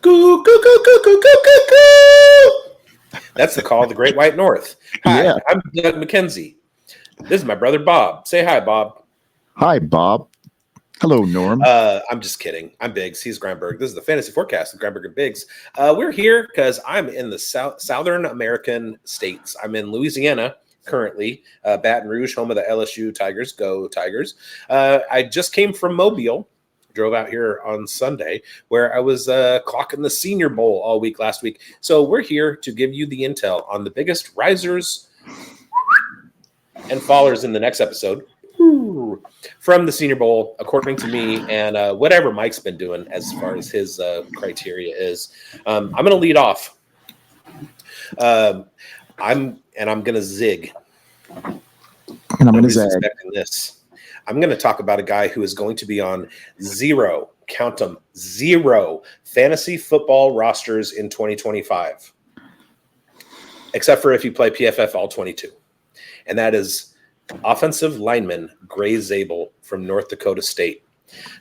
Goo, goo, goo, goo, goo, goo, goo, goo. That's the call of the Great White North. Hi, I'm Doug McKenzie. This is my brother, Bob. Say hi, Bob. Hi, Bob. Hello, Norm. I'm just kidding. I'm Biggs. He's Granberg. This is the Fantasy Forecast of Granberg and Biggs. We're here because I'm in the Southern American states. I'm in Louisiana currently, Baton Rouge, home of the LSU Tigers. Go Tigers. I just came from Mobile. Drove out here on Sunday where I was clocking the Senior Bowl all week last week. So we're here to give you the intel on the biggest risers and fallers in the next episode from the Senior Bowl, according to me, and whatever Mike's been doing as far as his criteria is. I'm going to lead off. I'm going to zig. And I'm going to zag. Expecting this. I'm going to talk about a guy who is going to be on zero, count them, zero fantasy football rosters in 2025, except for if you play PFF All 22. And that is offensive lineman Gray Zabel from North Dakota State.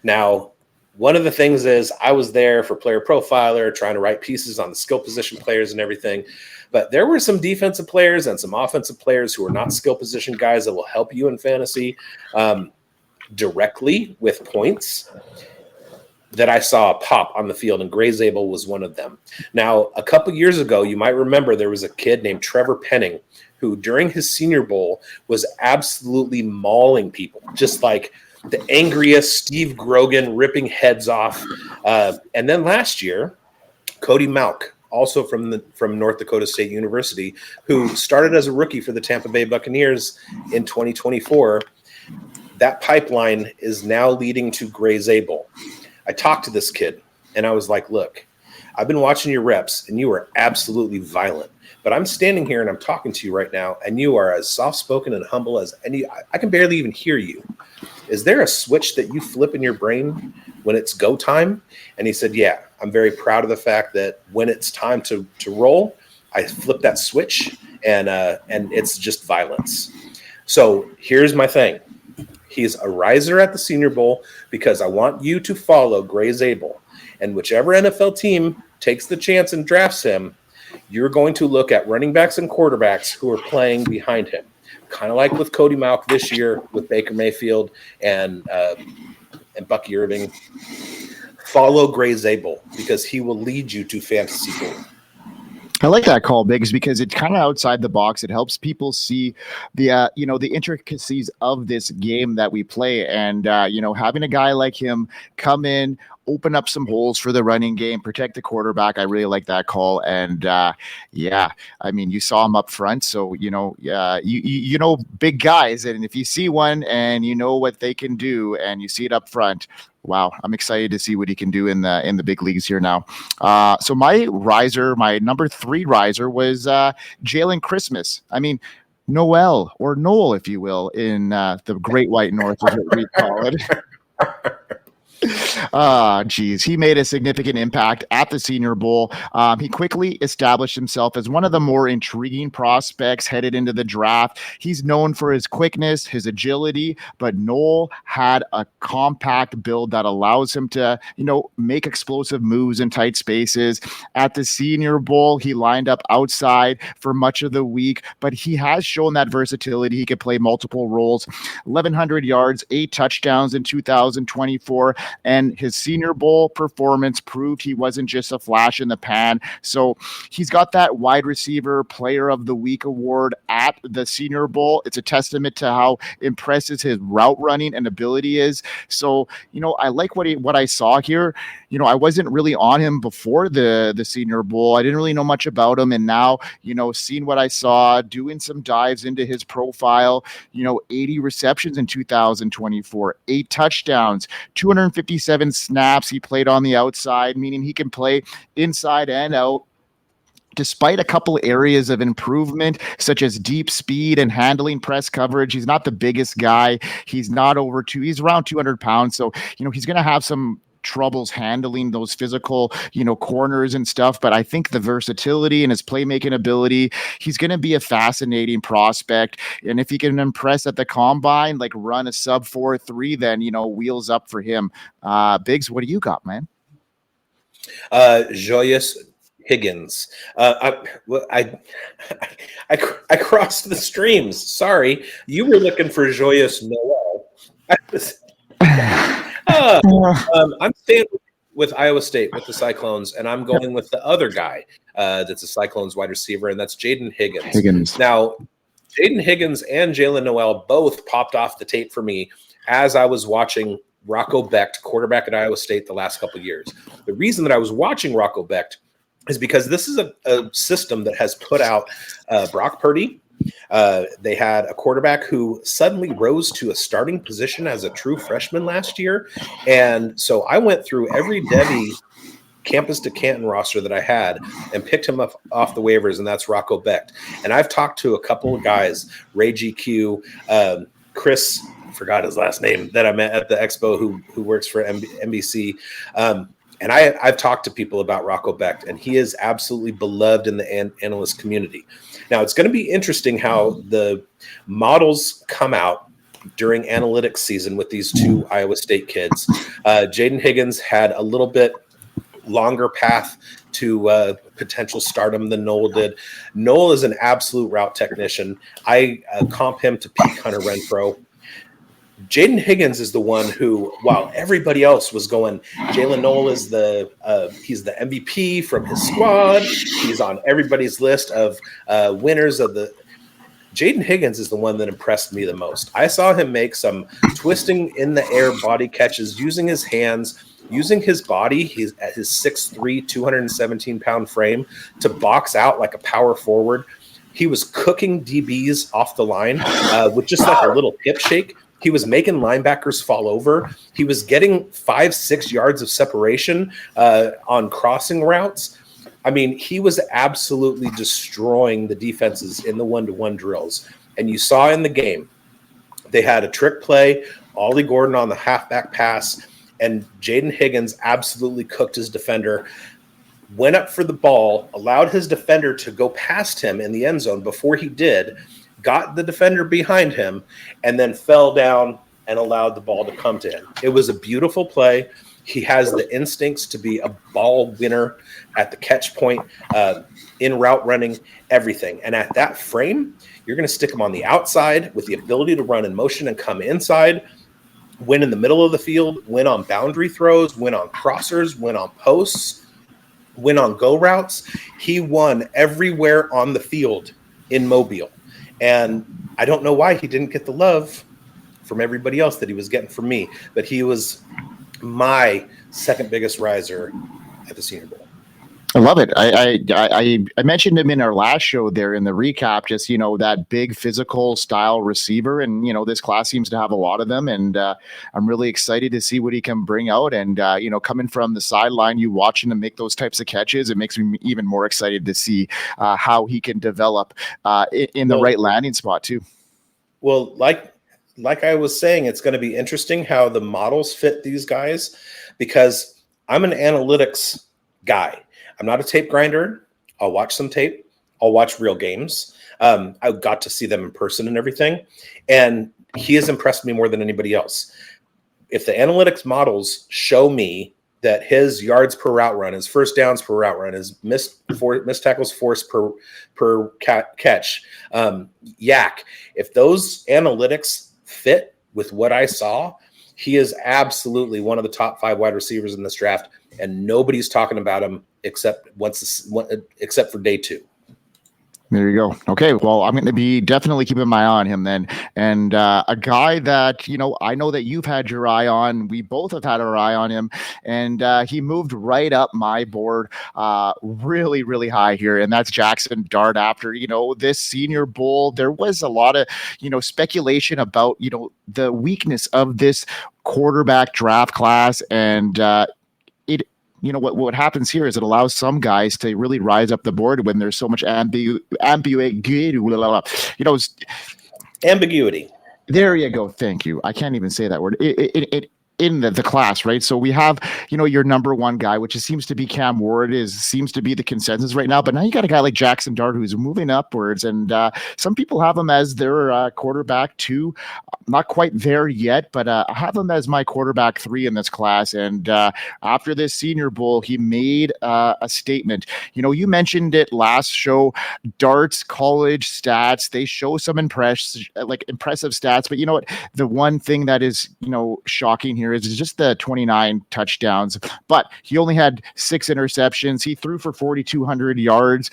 Now, one of the things is I was there for Player Profiler, trying to write pieces on the skill position players and everything. But there were some defensive players and some offensive players who are not skill position guys that will help you in fantasy directly with points that I saw pop on the field, and Gray Zabel was one of them. Now, a couple years ago, you might remember there was a kid named Trevor Penning who during his Senior Bowl was absolutely mauling people, just like the angriest Steve Grogan ripping heads off. And then last year, Cody Mauch, also from North Dakota State University, who started as a rookie for the Tampa Bay Buccaneers in 2024. That pipeline is now leading to Gray Zabel. I talked to this kid, and I was like, look, I've been watching your reps, and you are absolutely violent. But I'm standing here, and I'm talking to you right now, and you are as soft-spoken and humble as any. I can barely even hear you. Is there a switch that you flip in your brain when it's go time? And he said, yeah, I'm very proud of the fact that when it's time to roll, I flip that switch and it's just violence. So here's my thing. He's a riser at the Senior Bowl because I want you to follow Gray Zabel. And whichever NFL team takes the chance and drafts him, you're going to look at running backs and quarterbacks who are playing behind him. Kind of like with Cody Mauch this year with Baker Mayfield and Bucky Irving. Follow Gray Zabel because he will lead you to fantasy gold. I like that call, Biggs, because it's kind of outside the box. It helps people see the intricacies of this game that we play, and having a guy like him come in, open up some holes for the running game, protect the quarterback. I really like that call. And you saw him up front. So, you know, big guys. And if you see one and you know what they can do and you see it up front, wow, I'm excited to see what he can do in the big leagues here now. So my number 3 riser was Jalen Christmas. I mean, Noel, or Noel, if you will, in the Great White North is what we call it. He made a significant impact at the Senior Bowl. He quickly established himself as one of the more intriguing prospects headed into the draft. He's known for his quickness, his agility, but Noel had a compact build that allows him to, make explosive moves in tight spaces. At the Senior Bowl, he lined up outside for much of the week, but he has shown that versatility. He could play multiple roles. 1,100 yards, 8 touchdowns in 2024. And his Senior Bowl performance proved he wasn't just a flash in the pan. So he's got that wide receiver player of the week award at the Senior Bowl. It's a testament to how impressive his route running and ability is. So, I like what I saw here. I wasn't really on him before the Senior Bowl. I didn't really know much about him. And now, seeing what I saw, doing some dives into his profile, 80 receptions in 2024, 8 touchdowns, 257 snaps he played on the outside, meaning he can play inside and out. Despite a couple areas of improvement, such as deep speed and handling press coverage, he's not the biggest guy. He's not he's around 200 pounds. So, he's going to have some troubles handling those physical, corners and stuff. But I think the versatility and his playmaking ability, he's going to be a fascinating prospect. And if he can impress at the combine, like run a sub 4.3, then, wheels up for him. Biggs, what do you got, man? Joyous Higgins. I crossed the streams. Sorry, you were looking for Joyous Noel. I'm staying with Iowa State with the Cyclones, and I'm going with the other guy that's a Cyclones wide receiver, and that's Jayden Higgins. Now, Jayden Higgins and Jalen Noel both popped off the tape for me as I was watching Rocco Becht, quarterback at Iowa State, the last couple of years. The reason that I was watching Rocco Becht is because this is a system that has put out Brock Purdy. They had a quarterback who suddenly rose to a starting position as a true freshman last year. And so I went through every Debbie campus to Canton roster that I had and picked him up off the waivers, and that's Rocco Becht. And I've talked to a couple of guys, Ray GQ, Chris, forgot his last name, that I met at the expo who works for NBC. And I've talked to people about Rocco Becht, and he is absolutely beloved in the analyst community. Now, it's going to be interesting how the models come out during analytics season with these two Iowa State kids. Jayden Higgins had a little bit longer path to potential stardom than Noel did. Noel is an absolute route technician. I comp him to peak Hunter Renfrow. Jayden Higgins is the one who, while everybody else was going, Jalen Noel is he's the MVP from his squad. He's on everybody's list of winners of the. Jayden Higgins is the one that impressed me the most. I saw him make some twisting in the air body catches using his hands, using his body. He's at his 6'3", 217-pound frame to box out like a power forward. He was cooking DBs off the line with just like a little hip shake. He was making linebackers fall over. He was getting 5-6 yards of separation on crossing routes. I mean, he was absolutely destroying the defenses in the one-to-one drills. And you saw in the game, they had a trick play, Ollie Gordon on the halfback pass, and Jayden Higgins absolutely cooked his defender, went up for the ball, allowed his defender to go past him in the end zone before he did, got the defender behind him, and then fell down and allowed the ball to come to him. It was a beautiful play. He has the instincts to be a ball winner at the catch point, in route running, everything. And at that frame, you're going to stick him on the outside with the ability to run in motion and come inside, win in the middle of the field, win on boundary throws, win on crossers, win on posts, win on go routes. He won everywhere on the field in Mobile. And I don't know why he didn't get the love from everybody else that he was getting from me, but he was my second biggest riser at the Senior Bowl. I love it. I mentioned him in our last show there in the recap, just, that big physical style receiver. And, this class seems to have a lot of them. And I'm really excited to see what he can bring out. And, coming from the sideline, you watching him make those types of catches, it makes me even more excited to see how he can develop in the right landing spot too. Well, like I was saying, it's going to be interesting how the models fit these guys, because I'm an analytics guy. I'm not a tape grinder. I'll watch some tape. I'll watch real games. I got to see them in person and everything. And he has impressed me more than anybody else. If the analytics models show me that his yards per route run, his first downs per route run, his missed tackles forced per catch, if those analytics fit with what I saw, he is absolutely one of the top 5 wide receivers in this draft, and nobody's talking about him except for day 2. There you go. Okay, well, I'm going to be definitely keeping my eye on him then. And a guy that, I know that you've had your eye on. We both have had our eye on him. And he moved right up my board really, really high here. And that's Jaxson Dart. After, this Senior Bowl, there was a lot of, speculation about, the weakness of this quarterback draft class. And what happens here is it allows some guys to really rise up the board when there's so much ambiguity. Ambiguity. There you go. Thank you. I can't even say that word. It in the class, right? So we have, your number one guy, which seems to be Cam Ward, seems to be the consensus right now. But now you got a guy like Jaxson Dart who's moving upwards, and some people have him as their quarterback 2. Not quite there yet, but I have him as my quarterback 3 in this class. And after this Senior Bowl, he made a statement. You mentioned it last show. Dart's college stats, they show some impressive stats. But you know what? The one thing that is, shocking here is just the 29 touchdowns. But he only had 6 interceptions. He threw for 4,200 yards.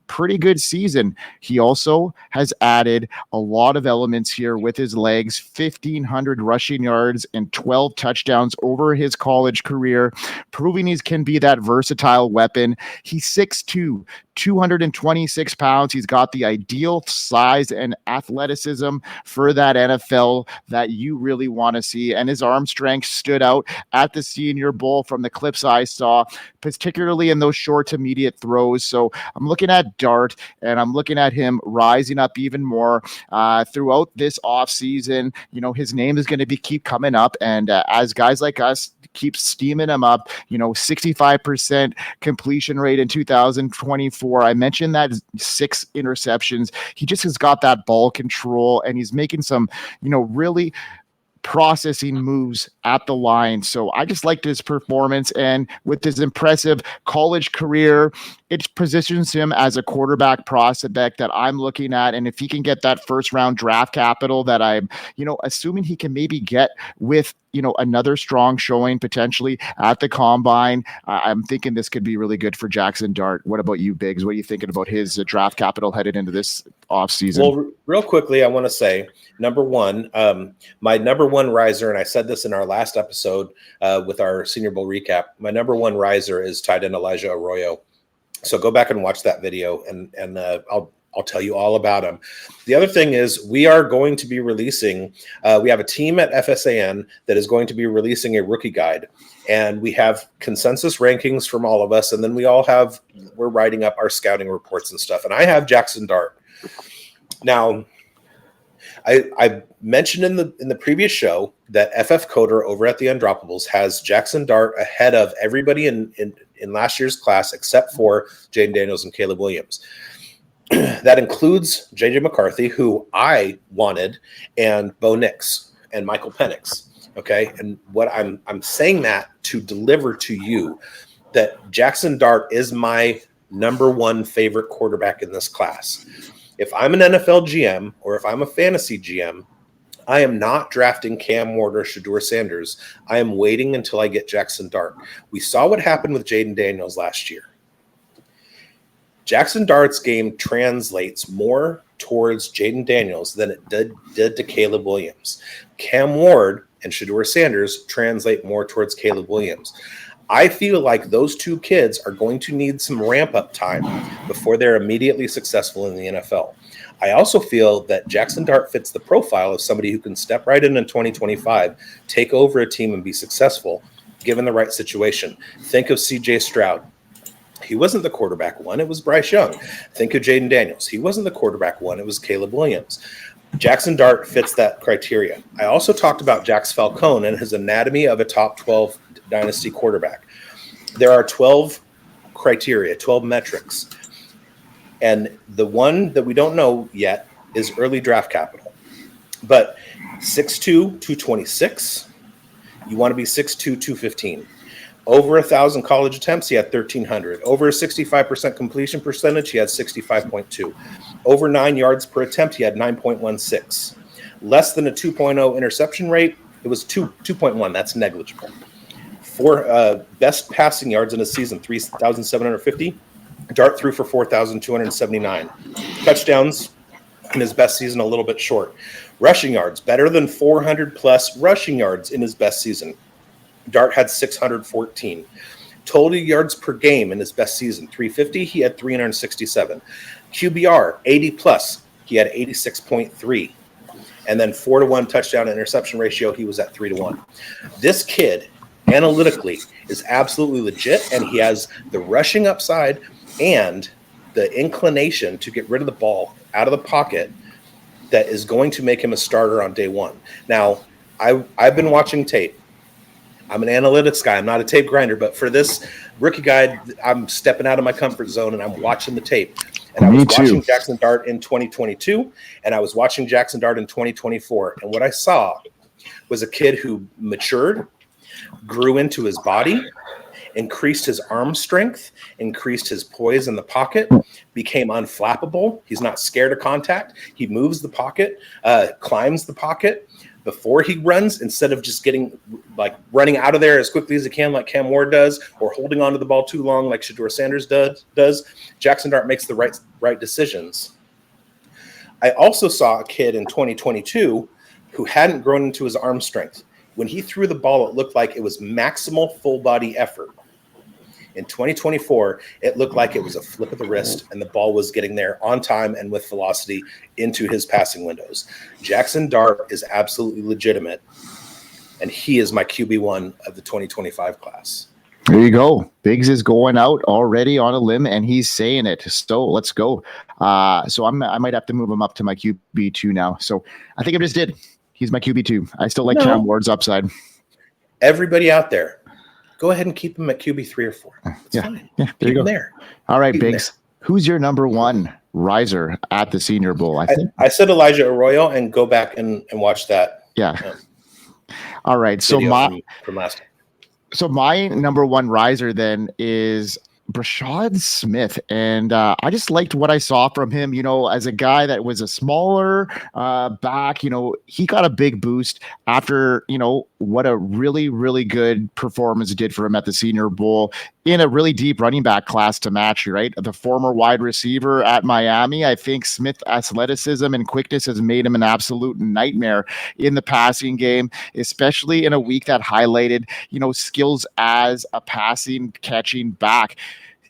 Pretty good season. He also has added a lot of elements here with his legs, 1,500 rushing yards and 12 touchdowns over his college career, proving he can be that versatile weapon. He's 6'2", 226 pounds. He's got the ideal size and athleticism for that NFL that you really want to see. And his arm strength stood out at the Senior Bowl from the clips I saw, particularly in those short to immediate throws. So I'm looking at Dart, and I'm looking at him rising up even more throughout this offseason. His name is going to keep coming up, and as guys like us keep steaming him up, 65% completion rate in 2024. I mentioned that 6 interceptions. He just has got that ball control, and he's making some, really processing moves at the line. So I just liked his performance, and with his impressive college career, it positions him as a quarterback prospect that I'm looking at. And if he can get that first round draft capital that I'm, assuming he can maybe get with, another strong showing potentially at the combine, I'm thinking this could be really good for Jaxson Dart. What about you, Biggs? What are you thinking about his draft capital headed into this offseason? Well, real quickly, I want to say, number one, my number one riser, and I said this in our last episode with our Senior Bowl recap, my number one riser is tight end Elijah Arroyo. So go back and watch that video, and I'll tell you all about him. The other thing is we are going to be releasing, we have a team at FSAN that is going to be releasing a rookie guide, and we have consensus rankings from all of us. And then we're writing up our scouting reports and stuff. And I have Jaxson Dart. Now, I mentioned in the previous show that FF Coder over at the Undroppables has Jaxson Dart ahead of everybody in last year's class except for Jayden Daniels and Caleb Williams. That includes J.J. McCarthy, who I wanted, and Bo Nix and Michael Penix. Okay, and what I'm saying that to deliver to you that Jaxson Dart is my number one favorite quarterback in this class. If I'm an NFL GM or if I'm a fantasy GM, I am not drafting Cam Ward or Shedeur Sanders. I am waiting until I get Jaxson Dart. We saw what happened with Jayden Daniels last year. Jaxson Dart's game translates more towards Jayden Daniels than it did to Caleb Williams. Cam Ward and Shedeur Sanders translate more towards Caleb Williams. I feel like those two kids are going to need some ramp-up time before they're immediately successful in the NFL. I also feel that Jaxson Dart fits the profile of somebody who can step right in 2025, take over a team and be successful, given the right situation. Think of C.J. Stroud. He wasn't the quarterback one. It was Bryce Young. Think of Jayden Daniels. He wasn't the quarterback one. It was Caleb Williams. Jaxson Dart fits that criteria. I also talked about Jax Falcone and his anatomy of a top 12 dynasty quarterback. There are 12 criteria, 12 metrics. And the one that we don't know yet is early draft capital. But 6'2", 226, you want to be 6'2", 215. Over 1,000 college attempts, he had 1,300. Over a 65% completion percentage, he had 65.2. Over 9 yards per attempt, he had 9.16. Less than a 2.0 interception rate, it was 2.1. That's negligible. For best passing yards in a season, 3,750. Dart threw for 4,279. Touchdowns in his best season, a little bit short. Rushing yards, better than 400-plus rushing yards in his best season. Dart had 614. Total yards per game in his best season, 350. He had 367. QBR, 80-plus. He had 86.3. And then 4-to-1 touchdown to interception ratio, he was at 3-to-1. This kid, analytically, is absolutely legit, and he has the rushing upside and the inclination to get rid of the ball out of the pocket that is going to make him a starter on day one. Now, I've been watching tape. I'm an analytics guy. I'm not a tape grinder, but for this rookie guide, I'm stepping out of my comfort zone and I'm watching the tape. And I was watching Jaxson Dart in 2022, and I was watching Jaxson Dart in 2024. And what I saw was a kid who matured, grew into his body, increased his arm strength, increased his poise in the pocket, became unflappable. He's not scared of contact. He moves the pocket, climbs the pocket before he runs, instead of just getting like running out of there as quickly as he can like Cam Ward does, or holding onto the ball too long like Shedeur Sanders does. Jaxson Dart makes the right decisions. I also saw a kid in 2022 who hadn't grown into his arm strength. When he threw the ball, it looked like it was maximal full body effort. In 2024, it looked like it was a flip of the wrist, and the ball was getting there on time and with velocity into his passing windows. Jaxson Dart is absolutely legitimate, and he is my QB1 of the 2025 class. There you go. Biggs is going out already on a limb, and he's saying it. So let's go. So I might have to move him up to my QB2 now. So I think I just did. He's my QB2. I still like Cam Ward's upside. Everybody out there, go ahead and keep him at QB3 or 4. It's fine. Yeah, there you go. There. All right, Biggs. Who's your number one riser at the Senior Bowl? I said Elijah Arroyo, and go back and watch that. Yeah. All right. So from last time. So my number one riser then is Rashaad Smith, and I just liked what I saw from him. As a guy that was a smaller back, he got a big boost after what a really, really good performance did for him at the Senior Bowl in a really deep running back class to match, right? The former wide receiver at Miami. I think Smith's athleticism and quickness has made him an absolute nightmare in the passing game, especially in a week that highlighted, skills as a passing, catching back.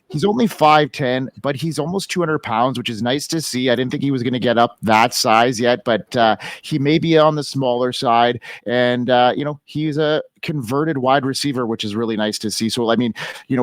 He's only 5'10", but he's almost 200 pounds, which is nice to see. I didn't think he was going to get up that size yet, but he may be on the smaller side. And, he's a converted wide receiver, which is really nice to see. So,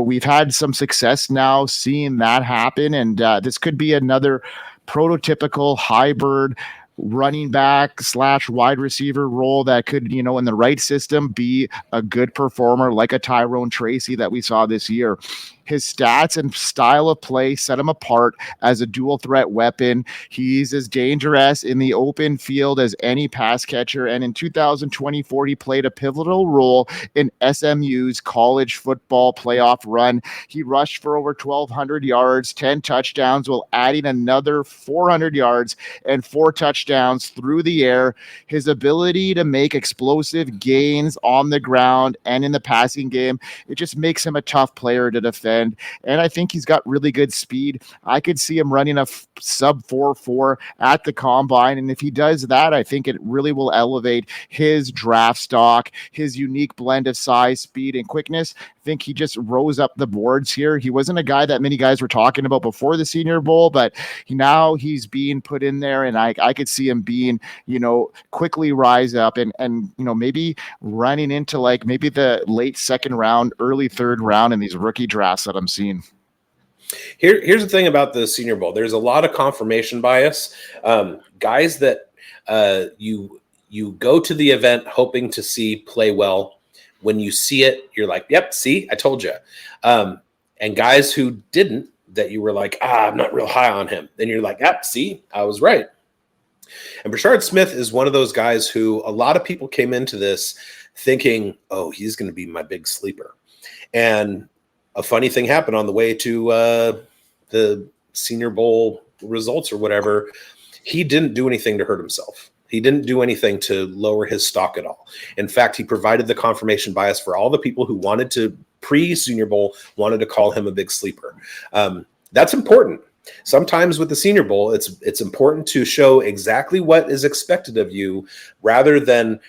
we've had some success now seeing that happen. And this could be another prototypical hybrid running back / wide receiver role that could, in the right system, be a good performer like a Tyrone Tracy that we saw this year. His stats and style of play set him apart as a dual threat weapon. He's as dangerous in the open field as any pass catcher. And in 2024, he played a pivotal role in SMU's college football playoff run. He rushed for over 1,200 yards, 10 touchdowns, while adding another 400 yards and 4 touchdowns through the air. His ability to make explosive gains on the ground and in the passing game, it just makes him a tough player to defend. And I think he's got really good speed. I could see him running a sub 4.4 at the combine. And if he does that, I think it really will elevate his draft stock, his unique blend of size, speed, and quickness. I think he just rose up the boards here. He wasn't a guy that many guys were talking about before the Senior Bowl, but now he's being put in there, and I could see him being, quickly rise up and maybe running into maybe the late second round, early third round in these rookie drafts that I'm seeing. Here's the thing about the Senior Bowl. There's a lot of confirmation bias. Guys that you go to the event hoping to see play well. When you see it, you're like, yep, see, I told you. And guys who didn't, that you were like, I'm not real high on him. Then you're like, yep, see, I was right. And Rashaad Smith is one of those guys who a lot of people came into this thinking, oh, he's going to be my big sleeper. And a funny thing happened on the way to the Senior Bowl results or whatever. He didn't do anything to hurt himself. He didn't do anything to lower his stock at all. In fact, he provided the confirmation bias for all the people who wanted to pre-Senior Bowl wanted to call him a big sleeper. That's important. Sometimes with the Senior Bowl, it's important to show exactly what is expected of you rather than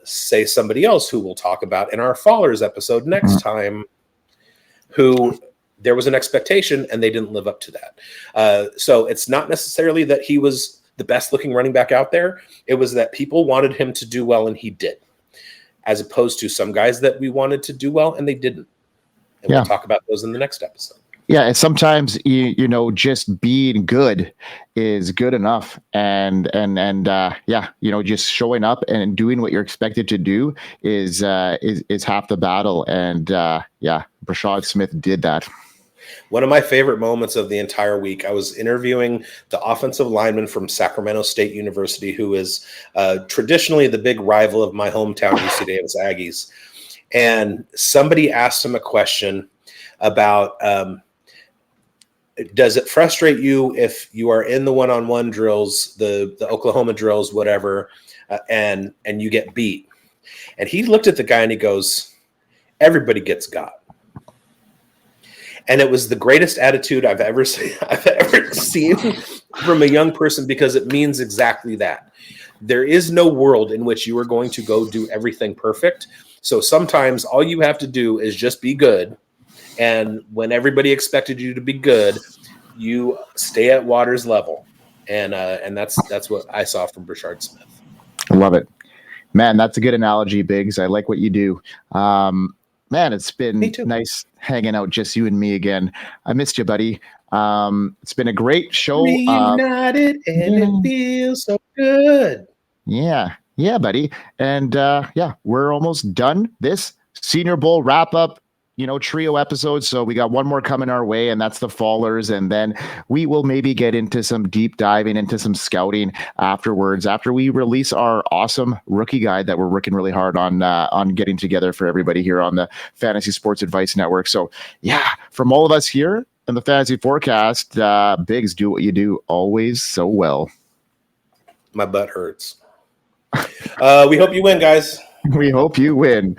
say somebody else who we'll talk about in our Fallers episode next time, who there was an expectation and they didn't live up to that. So it's not necessarily that he was the best looking running back out there. It was that people wanted him to do well and he did, as opposed to some guys that we wanted to do well and they didn't. And we'll talk about those in the next episode. Yeah, and sometimes just being good is good enough, and just showing up and doing what you're expected to do is half the battle. And Rashaad Smith did that. One of my favorite moments of the entire week, I was interviewing the offensive lineman from Sacramento State University, who is traditionally the big rival of my hometown, UC Davis Aggies. And somebody asked him a question about, does it frustrate you if you are in the one-on-one drills, the Oklahoma drills, whatever, and you get beat? And he looked at the guy and he goes, everybody gets got. And it was the greatest attitude I've ever seen from a young person, because it means exactly that. There is no world in which you are going to go do everything perfect. So sometimes all you have to do is just be good. And when everybody expected you to be good, you stay at water's level. And that's what I saw from Brashard Smith. I love it. Man, that's a good analogy, Biggs. I like what you do. Man, it's been nice hanging out, just you and me again. I missed you, buddy. It's been a great show. Reunited, and it feels so good. Yeah, buddy. And we're almost done this Senior Bowl wrap up, trio episode. So we got one more coming our way, and that's the Fallers. And then we will maybe get into some deep diving into some scouting afterwards, after we release our awesome rookie guide that we're working really hard on getting together for everybody here on the Fantasy Sports Advice Network. So yeah, from all of us here in the Fantasy Forecast, Biggs, do what you do always so well. My butt hurts. We hope you win, guys. We hope you win.